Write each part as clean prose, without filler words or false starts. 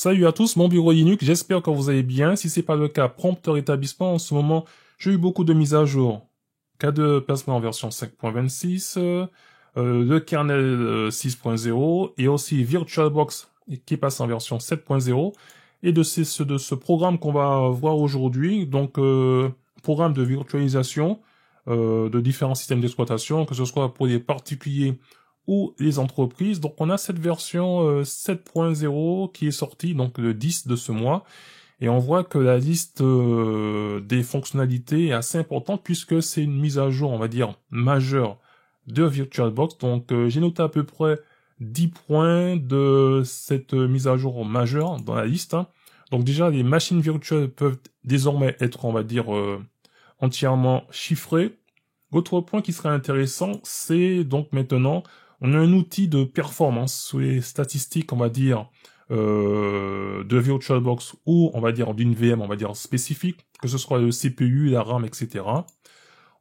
Salut à tous, mon bureau Linux, j'espère que vous allez bien. Si c'est pas le cas, prompt rétablissement. En ce moment, j'ai eu beaucoup de mises à jour. Cas de placement en version 5.26, le kernel 6.0 et aussi VirtualBox qui passe en version 7.0. Et de ce programme qu'on va voir aujourd'hui, donc programme de virtualisation de différents systèmes d'exploitation, que ce soit pour les particuliers ou les entreprises. Donc on a cette version 7.0 qui est sortie, donc le 10 de ce mois, et on voit que la liste des fonctionnalités est assez importante puisque c'est une mise à jour, on va dire, majeure de VirtualBox. Donc j'ai noté à peu près 10 points de cette mise à jour majeure dans la liste, hein. Donc déjà, les machines virtuelles peuvent désormais être, on va dire, entièrement chiffrées. Autre point qui serait intéressant, c'est donc maintenant, on a un outil de performance sur les statistiques, on va dire, de VirtualBox ou, on va dire, d'une VM, on va dire, spécifique, que ce soit le CPU, la RAM, etc.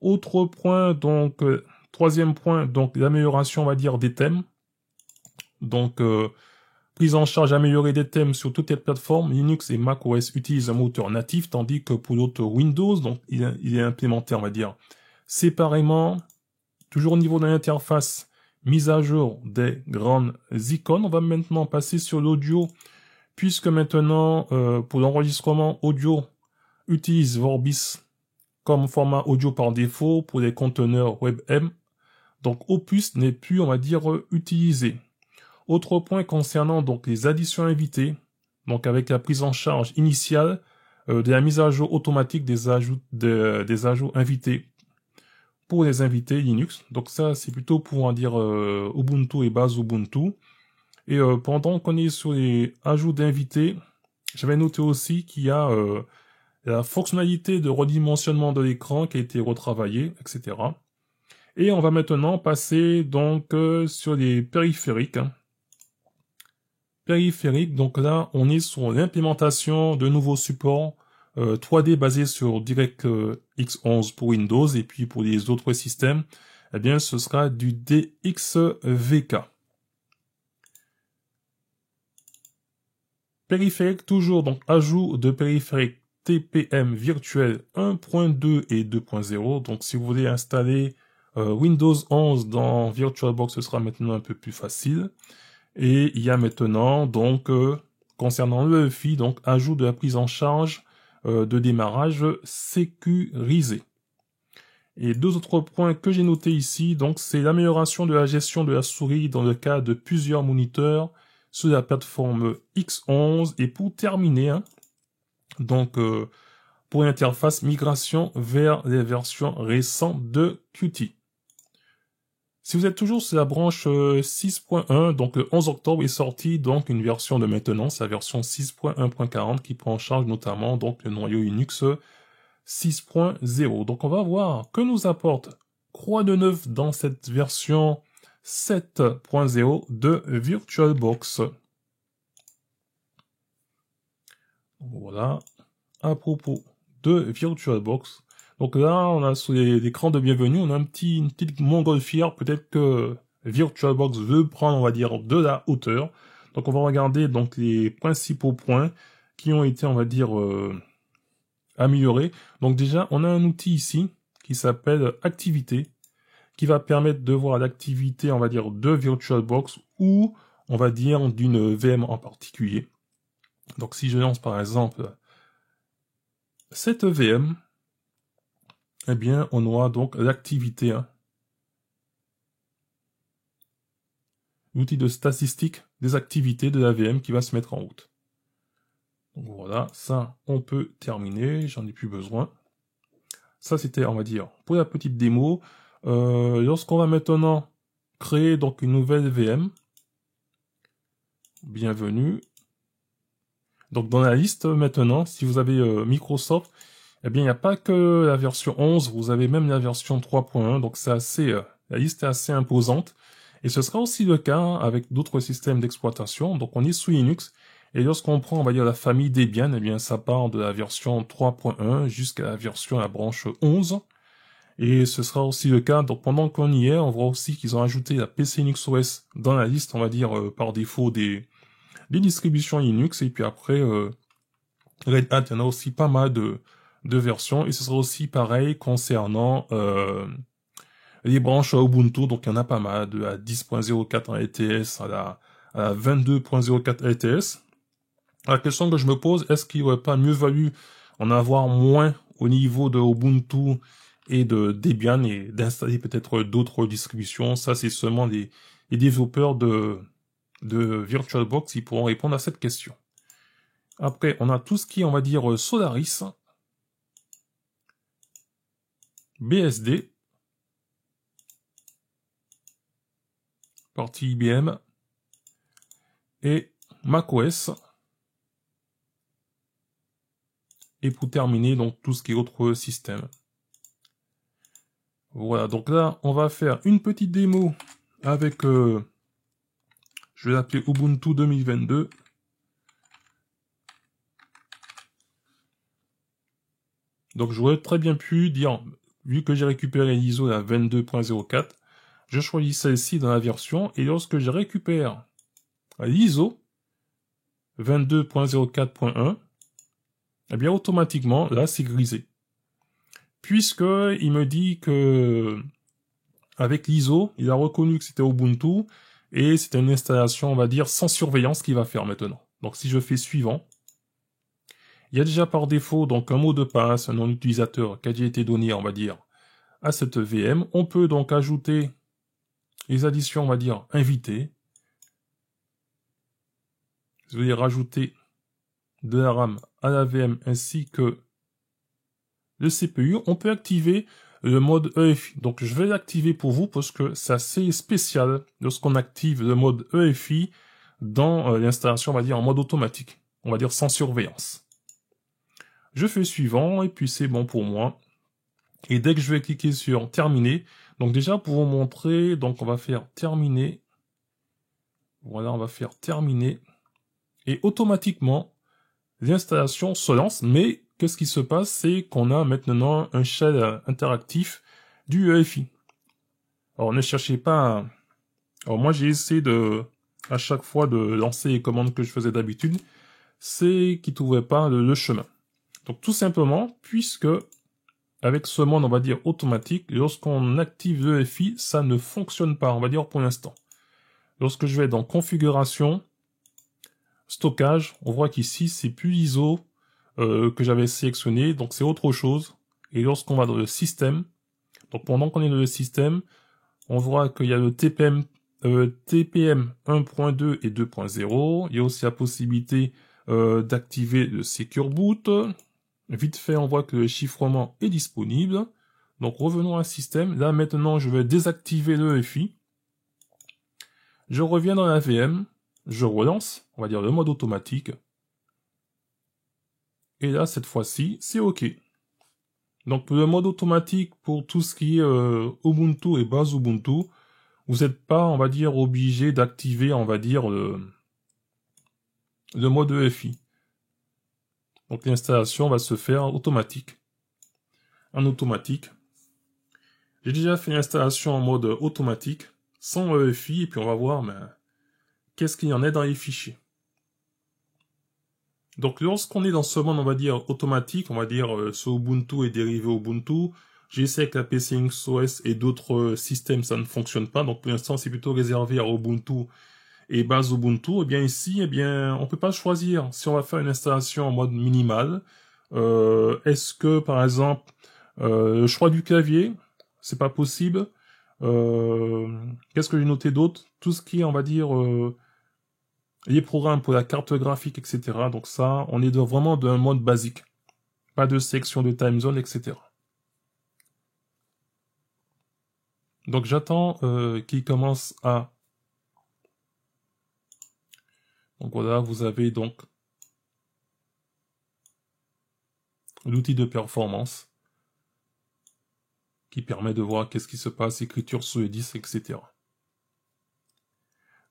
Autre point, donc, troisième point, donc, l'amélioration, on va dire, des thèmes. Donc, prise en charge améliorée des thèmes sur toutes les plateformes. Linux et macOS utilisent un moteur natif, tandis que pour l'autre Windows, donc, il est implémenté, on va dire, séparément. Toujours au niveau de l'interface, mise à jour des grandes icônes. On va maintenant passer sur l'audio, puisque maintenant, pour l'enregistrement audio, utilise Vorbis comme format audio par défaut pour les conteneurs WebM. Donc Opus n'est plus, on va dire, utilisé. Autre point concernant donc les additions invitées, donc avec la prise en charge initiale de la mise à jour automatique des ajouts invités pour les invités Linux. Donc ça, c'est plutôt pour en dire Ubuntu et base Ubuntu. Et pendant qu'on est sur les ajouts d'invités, j'avais noté aussi qu'il y a la fonctionnalité de redimensionnement de l'écran qui a été retravaillée, etc. Et on va maintenant passer donc sur les périphériques, hein. Périphériques, donc là, on est sur l'implémentation de nouveaux supports 3D basés sur DirectX 11 pour Windows, et puis pour les autres systèmes, eh bien, ce sera du DXVK. Périphérique, toujours, donc, ajout de périphérique TPM virtuel 1.2 et 2.0. Donc, si vous voulez installer Windows 11 dans VirtualBox, ce sera maintenant un peu plus facile. Et il y a maintenant, donc, concernant le EFI, donc, ajout de la prise en charge de démarrage sécurisé. Et deux autres points que j'ai notés ici, donc, c'est l'amélioration de la gestion de la souris dans le cas de plusieurs moniteurs sur la plateforme X11. Et pour terminer, hein, donc, pour l'interface migration vers les versions récentes de Qt. Si vous êtes toujours sur la branche 6.1, donc le 11 octobre est sorti donc une version de maintenance, la version 6.1.40 qui prend en charge notamment donc le noyau Linux 6.0. Donc on va voir que nous apporte Croix de Neuf dans cette version 7.0 de VirtualBox. Voilà, à propos de VirtualBox. Donc là, on a sur l'écran de bienvenue, on a une petite montgolfière. Peut-être que VirtualBox veut prendre, on va dire, de la hauteur. Donc on va regarder donc les principaux points qui ont été, on va dire, améliorés. Donc déjà, on a un outil ici qui s'appelle Activité, qui va permettre de voir l'activité, on va dire, de VirtualBox ou, on va dire, d'une VM en particulier. Donc si je lance par exemple cette VM, eh bien, on aura donc l'activité, hein, l'outil de statistique des activités de la VM qui va se mettre en route. Donc voilà, ça, on peut terminer, j'en ai plus besoin. Ça, c'était, on va dire, pour la petite démo. Lorsqu'on va maintenant créer donc une nouvelle VM, bienvenue. Donc dans la liste maintenant, si vous avez Microsoft, eh bien, il n'y a pas que la version 11, vous avez même la version 3.1, donc c'est assez, la liste est assez imposante. Et ce sera aussi le cas avec d'autres systèmes d'exploitation. Donc on est sous Linux, et lorsqu'on prend, on va dire, la famille Debian, eh bien, ça part de la version 3.1 jusqu'à la version, la branche 11. Et ce sera aussi le cas, donc pendant qu'on y est, on voit aussi qu'ils ont ajouté la PC Linux OS dans la liste, on va dire, par défaut des des distributions Linux, et puis après, Red Hat, il y en a aussi pas mal de versions, et ce sera aussi pareil concernant les branches Ubuntu, donc il y en a pas mal, de la 10.04 en LTS à la 22.04 LTS. La question que je me pose, est-ce qu'il n'aurait pas mieux valu en avoir moins au niveau de Ubuntu et de Debian et d'installer peut-être d'autres distributions? Ça, c'est seulement les développeurs de VirtualBox qui pourront répondre à cette question. Après, on a tout ce qui est, on va dire, Solaris, BSD, partie IBM, et macOS. Et pour terminer, donc tout ce qui est autre système. Voilà, donc là, on va faire une petite démo avec, je vais l'appeler Ubuntu 2022. Donc j'aurais très bien pu dire, vu que j'ai récupéré l'ISO à 22.04, je choisis celle-ci dans la version, et lorsque je récupère l'ISO 22.04.1, eh bien automatiquement, là c'est grisé. Puisque il me dit que avec l'ISO, il a reconnu que c'était Ubuntu, et c'était une installation, on va dire, sans surveillance qu'il va faire maintenant. Donc si je fais suivant, il y a déjà par défaut donc un mot de passe, un nom d'utilisateur qui a déjà été donné, on va dire, à cette VM. On peut donc ajouter les additions, on va dire, invitées. Je vais rajouter de la RAM à la VM ainsi que le CPU. On peut activer le mode EFI. Donc je vais l'activer pour vous parce que c'est assez spécial lorsqu'on active le mode EFI dans l'installation, on va dire, en mode automatique. On va dire sans surveillance. Je fais suivant et puis c'est bon pour moi. Et dès que je vais cliquer sur terminer, donc déjà pour vous montrer, donc on va faire terminer. Voilà, on va faire terminer. Et automatiquement, l'installation se lance, mais qu'est-ce qui se passe? C'est qu'on a maintenant un shell interactif du EFI. Alors ne cherchez pas... Alors moi j'ai essayé à chaque fois de lancer les commandes que je faisais d'habitude, c'est qu'il ne trouvait pas le chemin. Donc tout simplement, puisque avec ce mode, on va dire automatique, lorsqu'on active l'EFI, ça ne fonctionne pas, on va dire pour l'instant. Lorsque je vais dans configuration, stockage, on voit qu'ici c'est plus l'ISO que j'avais sélectionné, donc c'est autre chose. Et lorsqu'on va dans le système, donc pendant qu'on est dans le système, on voit qu'il y a le TPM 1.2 et 2.0. Il y a aussi la possibilité d'activer le Secure Boot. Vite fait, on voit que le chiffrement est disponible. Donc revenons à un système. Là maintenant, je vais désactiver le EFI. Je reviens dans la VM. Je relance, on va dire le mode automatique. Et là, cette fois-ci, c'est OK. Donc pour le mode automatique, pour tout ce qui est Ubuntu et base Ubuntu, vous n'êtes pas, on va dire, obligé d'activer, on va dire, le mode EFI. Donc l'installation va se faire automatique. En automatique. J'ai déjà fait l'installation en mode automatique, sans EFI, et puis on va voir qu'est-ce qu'il y en a dans les fichiers. Donc lorsqu'on est dans ce mode, on va dire, automatique, on va dire, ce Ubuntu est dérivé Ubuntu, j'ai essayé avec la PCXOS et d'autres systèmes, ça ne fonctionne pas, donc pour l'instant c'est plutôt réservé à Ubuntu et base Ubuntu. Et bien ici, on peut pas choisir si on va faire une installation en mode minimal. Est-ce que, par exemple, le choix du clavier, c'est pas possible. Qu'est-ce que j'ai noté d'autre? Tout ce qui est, on va dire, les programmes pour la carte graphique, etc. Donc ça, on est vraiment d'un mode basique. Pas de section de time zone, etc. Donc j'attends qu'il commence à... Donc voilà, vous avez donc l'outil de performance qui permet de voir qu'est-ce qui se passe, écriture sur le disque, etc.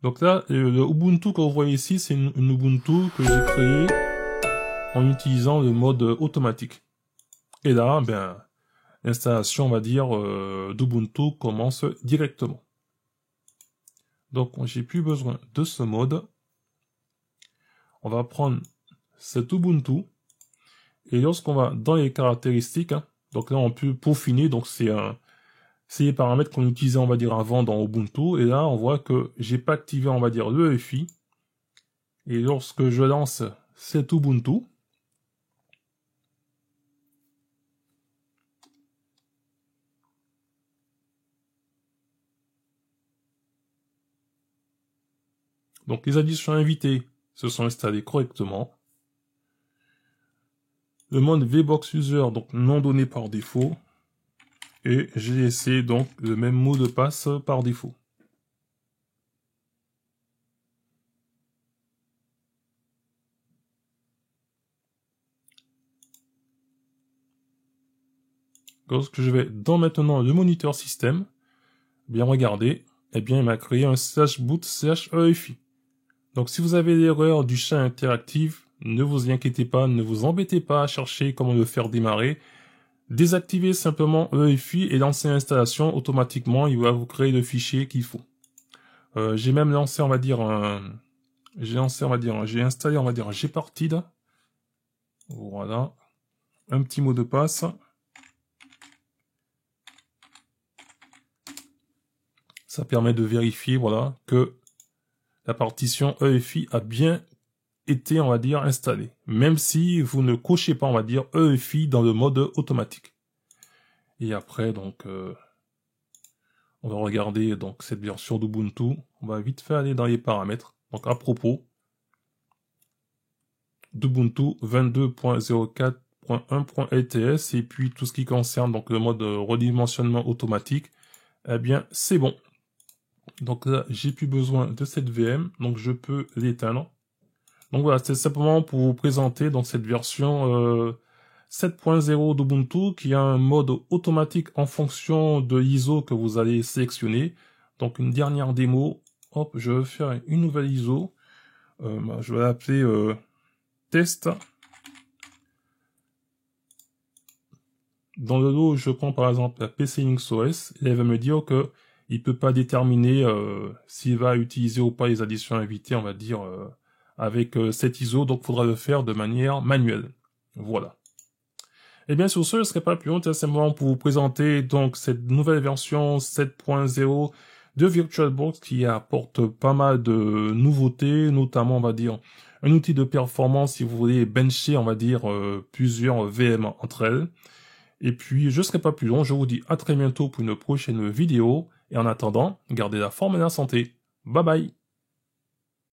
Donc là, le Ubuntu que vous voyez ici, c'est une Ubuntu que j'ai créée en utilisant le mode automatique. Et là, l'installation, on va dire, d'Ubuntu commence directement. Donc, j'ai plus besoin de ce mode. on va prendre cet Ubuntu. Et lorsqu'on va dans les caractéristiques, hein, donc là on peut peaufiner, donc c'est les paramètres qu'on utilisait, on va dire, avant dans Ubuntu. Et là, on voit que j'ai pas activé, on va dire, le EFI. Et lorsque je lance cet Ubuntu, donc les additions invitées se sont installées correctement. Le mode VBox User, donc non donné par défaut. Et j'ai laissé donc le même mot de passe par défaut. Lorsque je vais dans maintenant le moniteur système, bien regardez, eh bien il m'a créé un /boot/EFI. Donc si vous avez l'erreur du chat interactif, ne vous inquiétez pas, ne vous embêtez pas à chercher comment le faire démarrer. Désactivez simplement EFI et lancez l'installation, automatiquement il va vous créer le fichier qu'il faut. J'ai même lancé, on va dire, j'ai installé, on va dire, Gparted. Voilà. Un petit mot de passe. Ça permet de vérifier, voilà, que la partition EFI a bien été, on va dire, installée. Même si vous ne cochez pas, on va dire, EFI dans le mode automatique. Et après, donc, on va regarder donc cette version d'Ubuntu. On va vite fait aller dans les paramètres. Donc, à propos d'Ubuntu 22.04.1.LTS et puis tout ce qui concerne donc le mode redimensionnement automatique, eh bien, c'est bon. Donc là, j'ai plus besoin de cette VM, donc je peux l'éteindre. Donc voilà, c'est simplement pour vous présenter donc cette version 7.0 d'Ubuntu qui a un mode automatique en fonction de l'ISO que vous allez sélectionner. Donc une dernière démo, hop, je vais faire une nouvelle ISO. Je vais l'appeler test. Dans le lot, je prends par exemple la PC Linux OS, et elle va me dire que il peut pas déterminer s'il va utiliser ou pas les additions invitées, on va dire, avec cette ISO, donc il faudra le faire de manière manuelle. Voilà. Et bien sur ce, je ne serai pas plus long, c'est simplement pour vous présenter donc cette nouvelle version 7.0 de VirtualBox qui apporte pas mal de nouveautés, notamment on va dire un outil de performance si vous voulez bencher, on va dire, plusieurs VM entre elles. Et puis je ne serai pas plus long, je vous dis à très bientôt pour une prochaine vidéo, et en attendant, gardez la forme et la santé. Bye bye.